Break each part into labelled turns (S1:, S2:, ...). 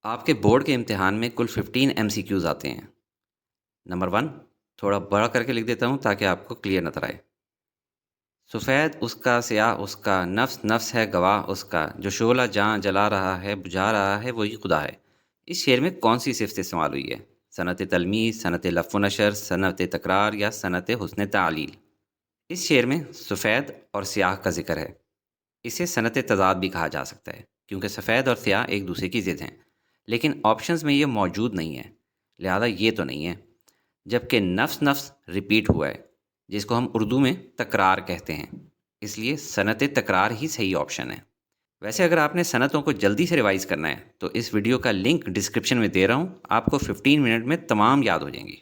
S1: آپ کے بورڈ کے امتحان میں کل 15 MCQs آتے ہیں۔ نمبر 1، تھوڑا بڑا کر کے لکھ دیتا ہوں تاکہ آپ کو کلیئر نظر آئے۔ سفید اس کا، سیاہ اس کا، نفس نفس ہے گواہ اس کا، جو شعلہ جاں جلا رہا ہے بجھا رہا ہے وہی خدا ہے۔ اس شعر میں کون سی صفت استعمال ہوئی ہے؟ صنعت تلمیذ، صنعت لف و نشر، صنعت تکرار یا صنعت حسن تعلیل؟ اس شعر میں سفید اور سیاہ کا ذکر ہے۔ اسے صنعت تضاد بھی کہا جا سکتا ہے کیونکہ سفید اور سیاہ ایک دوسرے کی ضد ہیں، لیکن آپشنز میں یہ موجود نہیں ہے، لہذا یہ تو نہیں ہے۔ جبکہ نفس نفس ریپیٹ ہوا ہے، جس کو ہم اردو میں تکرار کہتے ہیں، اس لیے صنعت تکرار ہی صحیح آپشن ہے۔ ویسے اگر آپ نے صنعتوں کو جلدی سے ریوائز کرنا ہے تو اس ویڈیو کا لنک ڈسکرپشن میں دے رہا ہوں، آپ کو 15 منٹ میں تمام یاد ہو جائیں گی۔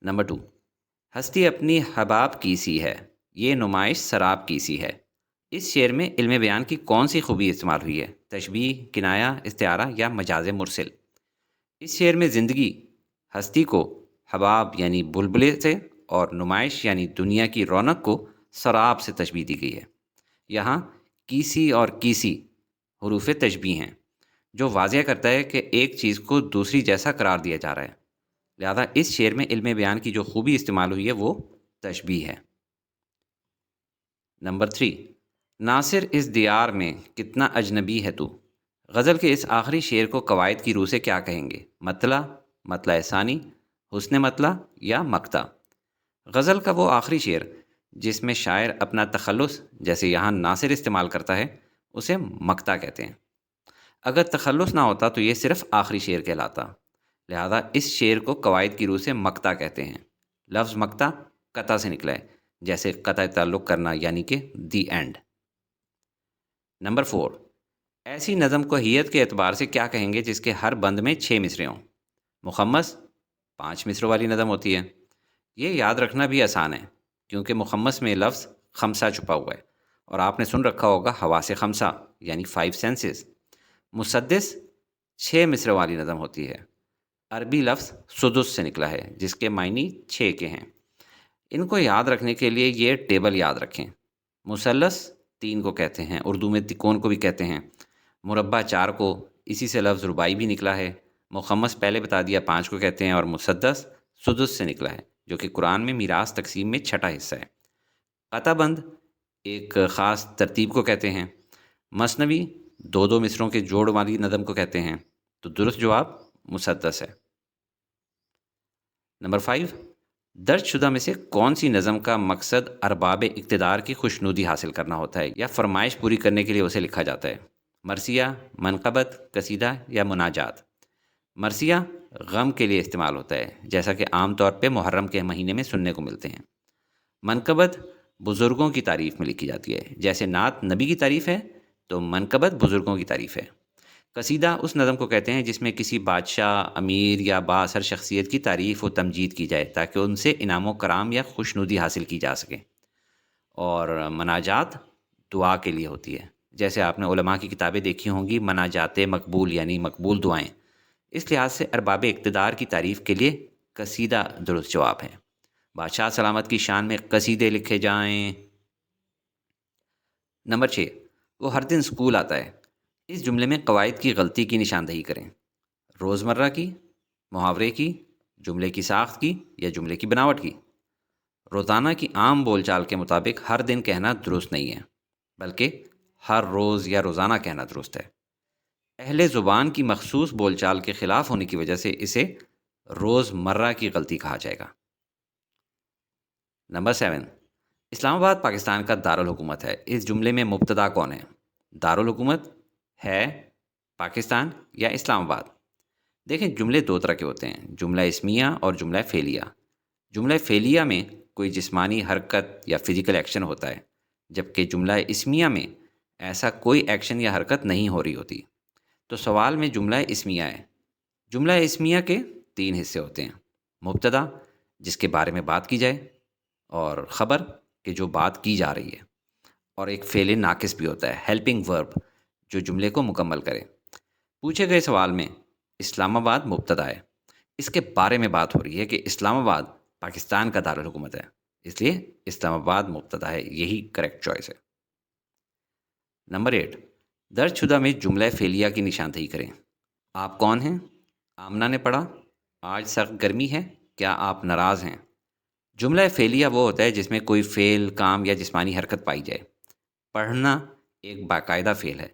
S1: نمبر 2، ہستی اپنی حباب کی سی ہے، یہ نمائش سراب کی سی ہے۔ اس شعر میں علم بیان کی کون سی خوبی استعمال ہوئی ہے؟ تشبیہ، کنایہ، استعارہ یا مجاز مرسل؟ اس شعر میں زندگی، ہستی کو حباب یعنی بلبلے سے اور نمائش یعنی دنیا کی رونق کو سراب سے تشبیہ دی گئی ہے۔ یہاں کیسی اور کیسی حروف تشبیہ ہیں، جو واضح کرتا ہے کہ ایک چیز کو دوسری جیسا قرار دیا جا رہا ہے، لہذا اس شعر میں علم بیان کی جو خوبی استعمال ہوئی ہے وہ تشبیہ ہے۔ نمبر 3، ناصر اس دیار میں کتنا اجنبی ہے تو۔ غزل کے اس آخری شعر کو قواعد کی روح سے کیا کہیں گے؟ مطلع، مطلع ثانی، حسن مطلع یا مقطع؟ غزل کا وہ آخری شعر جس میں شاعر اپنا تخلص، جیسے یہاں ناصر استعمال کرتا ہے، اسے مقطع کہتے ہیں۔ اگر تخلص نہ ہوتا تو یہ صرف آخری شعر کہلاتا، لہذا اس شعر کو قواعد کی روح سے مقطع کہتے ہیں۔ لفظ مقطع قطع سے نکلا ہے، جیسے قطع تعلق کرنا یعنی کہ دی اینڈ۔ نمبر 4، ایسی نظم کو حیت کے اعتبار سے کیا کہیں گے جس کے ہر بند میں 6 مصرے ہوں؟ مخمس 5 مصروں والی نظم ہوتی ہے۔ یہ یاد رکھنا بھی آسان ہے کیونکہ مخمس میں لفظ خمسہ چھپا ہوا ہے، اور آپ نے سن رکھا ہوگا حواس خمسہ یعنی 5 سینسز۔ مسدس 6 مصروں والی نظم ہوتی ہے۔ عربی لفظ سدس سے نکلا ہے جس کے معنی 6 کے ہیں۔ ان کو یاد رکھنے کے لیے یہ ٹیبل یاد رکھیں۔ مثلث 3 کو کہتے ہیں، اردو میں تکون کو بھی کہتے ہیں۔ مربع 4 کو، اسی سے لفظ رباعی بھی نکلا ہے۔ مخمس پہلے بتا دیا 5 کو کہتے ہیں، اور مسدس سدس سے نکلا ہے جو کہ قرآن میں میراث تقسیم میں 6واں حصہ ہے۔ قطع بند ایک خاص ترتیب کو کہتے ہیں۔ مثنوی 2 مصروں کے جوڑ والی نظم کو کہتے ہیں۔ تو درست جواب مسدس ہے۔ نمبر 5، درج شدہ میں سے کون سی نظم کا مقصد ارباب اقتدار کی خوشنودی حاصل کرنا ہوتا ہے یا فرمائش پوری کرنے کے لیے اسے لکھا جاتا ہے؟ مرثیہ، منقبت، قصیدہ یا مناجات؟ مرثیہ غم کے لیے استعمال ہوتا ہے، جیسا کہ عام طور پہ محرم کے مہینے میں سننے کو ملتے ہیں۔ منقبت بزرگوں کی تعریف میں لکھی جاتی ہے، جیسے نعت نبی کی تعریف ہے تو منقبت بزرگوں کی تعریف ہے۔ قصیدہ اس نظم کو کہتے ہیں جس میں کسی بادشاہ، امیر یا بااثر شخصیت کی تعریف و تمجید کی جائے تاکہ ان سے انعام و کرام یا خوشنودی حاصل کی جا سکے۔ اور مناجات دعا کے لیے ہوتی ہے، جیسے آپ نے علماء کی کتابیں دیکھی ہوں گی، مناجات مقبول یعنی مقبول دعائیں۔ اس لحاظ سے ارباب اقتدار کی تعریف کے لیے قصیدہ درست جواب ہے۔ بادشاہ سلامت کی شان میں قصیدے لکھے جائیں۔ نمبر 6، وہ ہر دن اسکول آتا ہے۔ اس جملے میں قواعد کی غلطی کی نشاندہی کریں۔ روزمرہ کی، محاورے کی، جملے کی ساخت کی یا جملے کی بناوٹ کی؟ روزانہ کی عام بول چال کے مطابق ہر دن کہنا درست نہیں ہے، بلکہ ہر روز یا روزانہ کہنا درست ہے۔ اہل زبان کی مخصوص بول چال کے خلاف ہونے کی وجہ سے اسے روزمرہ کی غلطی کہا جائے گا۔ نمبر 7، اسلام آباد پاکستان کا دارالحکومت ہے۔ اس جملے میں مبتدا کون ہے؟ دارالحکومت ہے، پاکستان یا اسلام آباد؟ دیکھیں، جملے 2 طرح کے ہوتے ہیں، جملہ اسمیہ اور جملہ فعلیہ۔ جملہ فعلیہ میں کوئی جسمانی حرکت یا فزیکل ایکشن ہوتا ہے، جبکہ جملہ اسمیہ میں ایسا کوئی ایکشن یا حرکت نہیں ہو رہی ہوتی۔ تو سوال میں جملہ اسمیہ ہے۔ جملہ اسمیہ کے 3 حصے ہوتے ہیں: مبتدا جس کے بارے میں بات کی جائے، اور خبر کہ جو بات کی جا رہی ہے، اور ایک فعل ناقص بھی ہوتا ہے، ہیلپنگ ورب، جو جملے کو مکمل کرے۔ پوچھے گئے سوال میں اسلام آباد مبتدا ہے، اس کے بارے میں بات ہو رہی ہے کہ اسلام آباد پاکستان کا دارالحکومت ہے، اس لیے اسلام آباد مبتدا ہے، یہی کریکٹ چوائس ہے۔ نمبر 8، درج شدہ میں جملہ فعلیہ کی نشاندہی کریں۔ آپ کون ہیں؟ آمنہ نے پڑھا۔ آج سخت گرمی ہے، کیا آپ ناراض ہیں؟ جملہ فعلیہ وہ ہوتا ہے جس میں کوئی فعل، کام یا جسمانی حرکت پائی جائے۔ پڑھنا ایک باقاعدہ فعل ہے،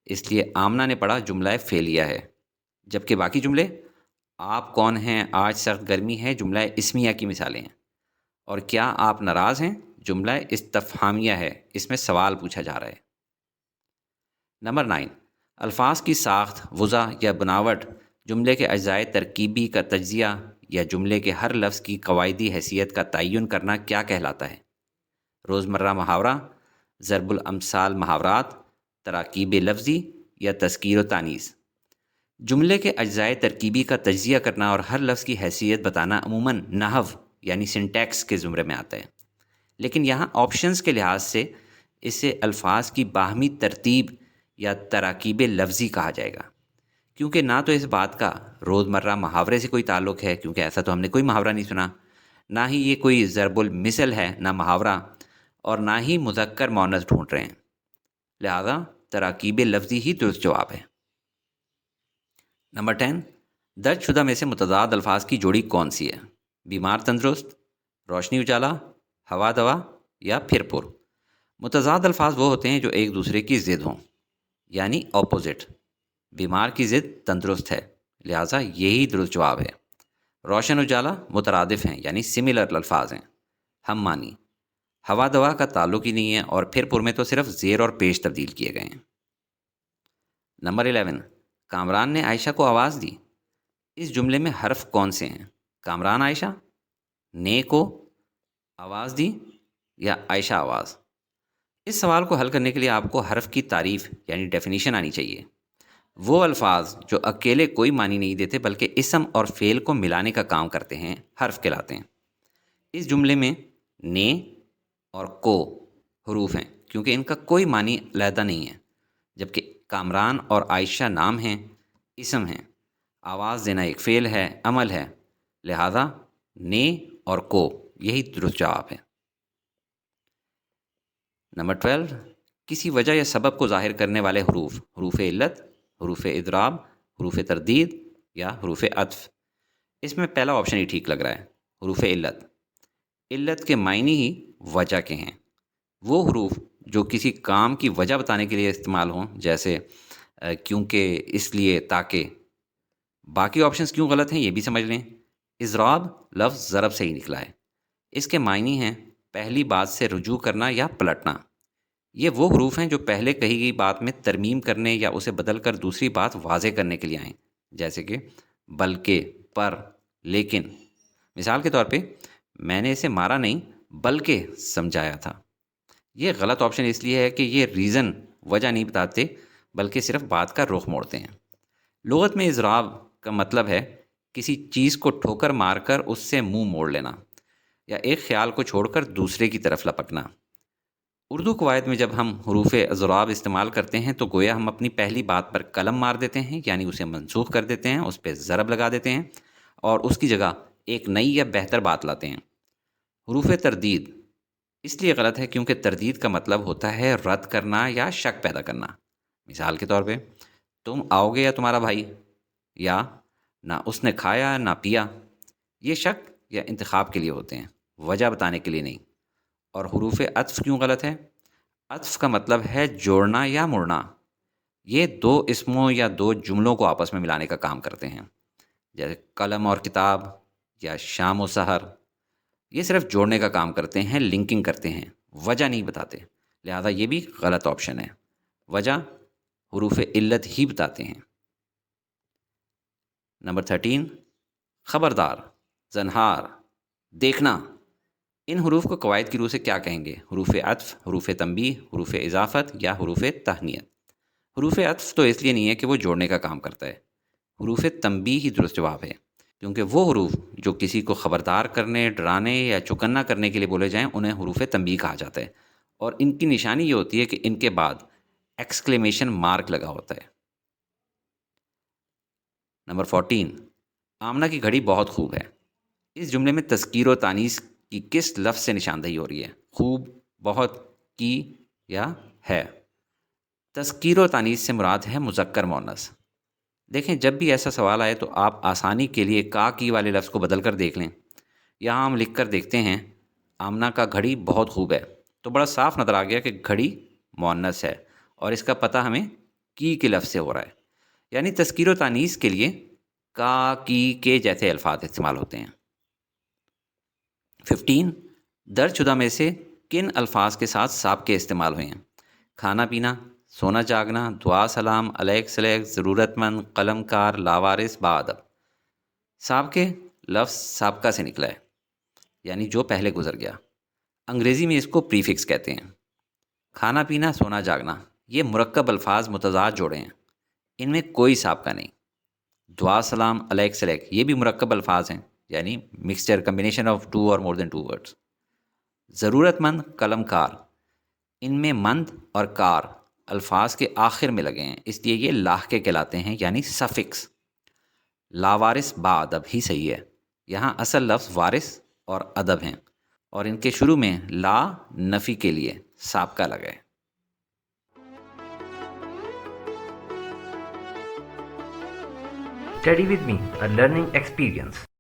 S1: اس لیے آمنہ نے پڑھا جملہ فعلیہ ہے، جبکہ باقی جملے آپ کون ہیں، آج سخت گرمی ہے جملہ اسمیہ کی مثالیں ہیں، اور کیا آپ ناراض ہیں جملہ استفہامیہ ہے، اس میں سوال پوچھا جا رہا ہے۔ نمبر 9، الفاظ کی ساخت، وضع یا بناوٹ جملے کے اجزائے ترکیبی کا تجزیہ یا جملے کے ہر لفظ کی قواعدی حیثیت کا تعین کرنا کیا کہلاتا ہے؟ روزمرہ محاورہ، ضرب الامثال محاورات، تراکیب لفظی یا تذکیر و تانیث۔ جملے کے اجزائے ترکیبی کا تجزیہ کرنا اور ہر لفظ کی حیثیت بتانا عموماً نحو یعنی سنٹیکس کے زمرے میں آتا ہے، لیکن یہاں آپشنز کے لحاظ سے اسے الفاظ کی باہمی ترتیب یا تراکیب لفظی کہا جائے گا، کیونکہ نہ تو اس بات کا روزمرہ محاورے سے کوئی تعلق ہے، کیونکہ ایسا تو ہم نے کوئی محاورہ نہیں سنا، نہ ہی یہ کوئی ضرب المثل ہے، نہ محاورہ، اور نہ ہی مذکر مؤنث ڈھونڈ رہے ہیں، لہذا تراکیب لفظی ہی درست جواب ہے۔ نمبر 10، درج شدہ میں سے متضاد الفاظ کی جوڑی کون سی ہے؟ بیمار تندرست، روشنی اجالا، ہوا دوا یا پھر پر۔ متضاد الفاظ وہ ہوتے ہیں جو ایک دوسرے کی ضد ہوں، یعنی اپوزٹ۔ بیمار کی ضد تندرست ہے، لہٰذا یہی درست جواب ہے۔ روشن اجالا مترادف ہیں، یعنی سملر الفاظ ہیں، ہم معنی۔ ہوا دوا کا تعلق ہی نہیں ہے، اور پھر پر میں تو صرف زیر اور پیش تبدیل کیے گئے ہیں۔ نمبر 11، کامران نے عائشہ کو آواز دی۔ اس جملے میں حرف کون سے ہیں؟ کامران عائشہ، نے کو آواز دی، یا عائشہ آواز؟ اس سوال کو حل کرنے کے لیے آپ کو حرف کی تعریف یعنی ڈیفینیشن آنی چاہیے۔ وہ الفاظ جو اکیلے کوئی معنی نہیں دیتے بلکہ اسم اور فعل کو ملانے کا کام کرتے ہیں، حرف کہلاتے ہیں۔ اس جملے میں نے اور کو حروف ہیں، کیونکہ ان کا کوئی معنی علیحدہ نہیں ہے، جبکہ کامران اور عائشہ نام ہیں، اسم ہیں، آواز دینا ایک فعل ہے، عمل ہے، لہذا نے اور کو یہی درست جواب ہے۔ نمبر 12، کسی وجہ یا سبب کو ظاہر کرنے والے حروف، حروف علت، حروف اضراب، حروف تردید یا حروف عطف۔ اس میں پہلا آپشن ہی ٹھیک لگ رہا ہے، حروف علت۔ علت کے معنی ہی وجہ کے ہیں، وہ حروف جو کسی کام کی وجہ بتانے کے لیے استعمال ہوں، جیسے کیونکہ، اس لیے، تاکہ۔ باقی آپشنز کیوں غلط ہیں یہ بھی سمجھ لیں۔ اضراب لفظ ضرب سے ہی نکلا ہے، اس کے معنی ہیں پہلی بات سے رجوع کرنا یا پلٹنا۔ یہ وہ حروف ہیں جو پہلے کہی گئی بات میں ترمیم کرنے یا اسے بدل کر دوسری بات واضح کرنے کے لیے آئیں، جیسے کہ بلکہ، پر، لیکن۔ مثال کے طور پہ، میں نے اسے مارا نہیں بلکہ سمجھایا تھا۔ یہ غلط آپشن اس لیے ہے کہ یہ ریزن، وجہ نہیں بتاتے بلکہ صرف بات کا رخ موڑتے ہیں۔ لغت میں اضراب کا مطلب ہے کسی چیز کو ٹھوکر مار کر اس سے منہ موڑ لینا، یا ایک خیال کو چھوڑ کر دوسرے کی طرف لپکنا۔ اردو قواعد میں جب ہم حروف اضراب استعمال کرتے ہیں تو گویا ہم اپنی پہلی بات پر قلم مار دیتے ہیں، یعنی اسے منسوخ کر دیتے ہیں، اس پہ ضرب لگا دیتے ہیں، اور اس کی جگہ ایک نئی یا بہتر بات لاتے ہیں۔ حروف تردید اس لیے غلط ہے کیونکہ تردید کا مطلب ہوتا ہے رد کرنا یا شک پیدا کرنا۔ مثال کے طور پہ، تم آؤ گے یا تمہارا بھائی، یا نہ اس نے کھایا نہ پیا۔ یہ شک یا انتخاب کے لیے ہوتے ہیں، وجہ بتانے کے لیے نہیں۔ اور حروف عطف کیوں غلط ہے؟ عطف کا مطلب ہے جوڑنا یا مڑنا۔ یہ دو اسموں یا دو جملوں کو آپس میں ملانے کا کام کرتے ہیں، جیسے قلم اور کتاب یا شام و سحر۔ یہ صرف جوڑنے کا کام کرتے ہیں، لنکنگ کرتے ہیں، وجہ نہیں بتاتے، لہذا یہ بھی غلط آپشن ہے۔ وجہ حروف علت ہی بتاتے ہیں۔ نمبر 13، خبردار، زنہار، دیکھنا۔ ان حروف کو قواعد کی روح سے کیا کہیں گے؟ حروف عطف، حروف تنبیہ، حروف اضافت یا حروف تہنیت؟ حروف عطف تو اس لیے نہیں ہے کہ وہ جوڑنے کا کام کرتا ہے، حروف تنبیہ ہی درست جواب ہے، کیونکہ وہ حروف جو کسی کو خبردار کرنے، ڈرانے یا چوکنا کرنے کے لیے بولے جائیں انہیں حروف تنبیہ کہا جاتا ہے، اور ان کی نشانی یہ ہوتی ہے کہ ان کے بعد ایکسکلیمیشن مارک لگا ہوتا ہے۔ نمبر 14، آمنہ کی گھڑی بہت خوب ہے۔ اس جملے میں تذکیر و تانیث کی کس لفظ سے نشاندہی ہو رہی ہے؟ خوب، بہت، کی یا ہے؟ تذکیر و تانیث سے مراد ہے مذکر مؤنث۔ دیکھیں جب بھی ایسا سوال آئے تو آپ آسانی کے لیے کا کی والے لفظ کو بدل کر دیکھ لیں۔ یہاں ہم لکھ کر دیکھتے ہیں آمنہ کا گھڑی بہت خوب ہے، تو بڑا صاف نظر آ گیا کہ گھڑی مؤنث ہے اور اس کا پتہ ہمیں کی کے لفظ سے ہو رہا ہے، یعنی تذکیر و تانیث کے لیے کا کی کے جیسے الفاظ استعمال ہوتے ہیں۔ 15 درج شدہ میں سے کن الفاظ کے ساتھ سابقے استعمال ہوئے ہیں؟ کھانا پینا، سونا جاگنا، دعا سلام، علیک سلیک، ضرورت مند، قلم کار، لاوارث، باادب۔ سابقے لفظ سابقہ سے نکلا ہے، یعنی جو پہلے گزر گیا۔ انگریزی میں اس کو پریفکس کہتے ہیں۔ کھانا پینا، سونا جاگنا یہ مرکب الفاظ متضاد جوڑے ہیں، ان میں کوئی سابقہ نہیں۔ دعا سلام، علیک سلیک یہ بھی مرکب الفاظ ہیں، یعنی مکسچر کمبینیشن آف 2 اور مور دین 2 ورڈز۔ ضرورت مند، قلم کار ان میں مند اور کار الفاظ کے آخر میں لگے ہیں، اس لیے یہ لاحقے کہلاتے ہیں، یعنی سفکس۔ لاوارث با ادب ہی صحیح ہے، یہاں اصل لفظ وارث اور ادب ہیں اور ان کے شروع میں لا نفی کے لیے سابقہ لگا ہے۔
S2: Study with me, a learning experience.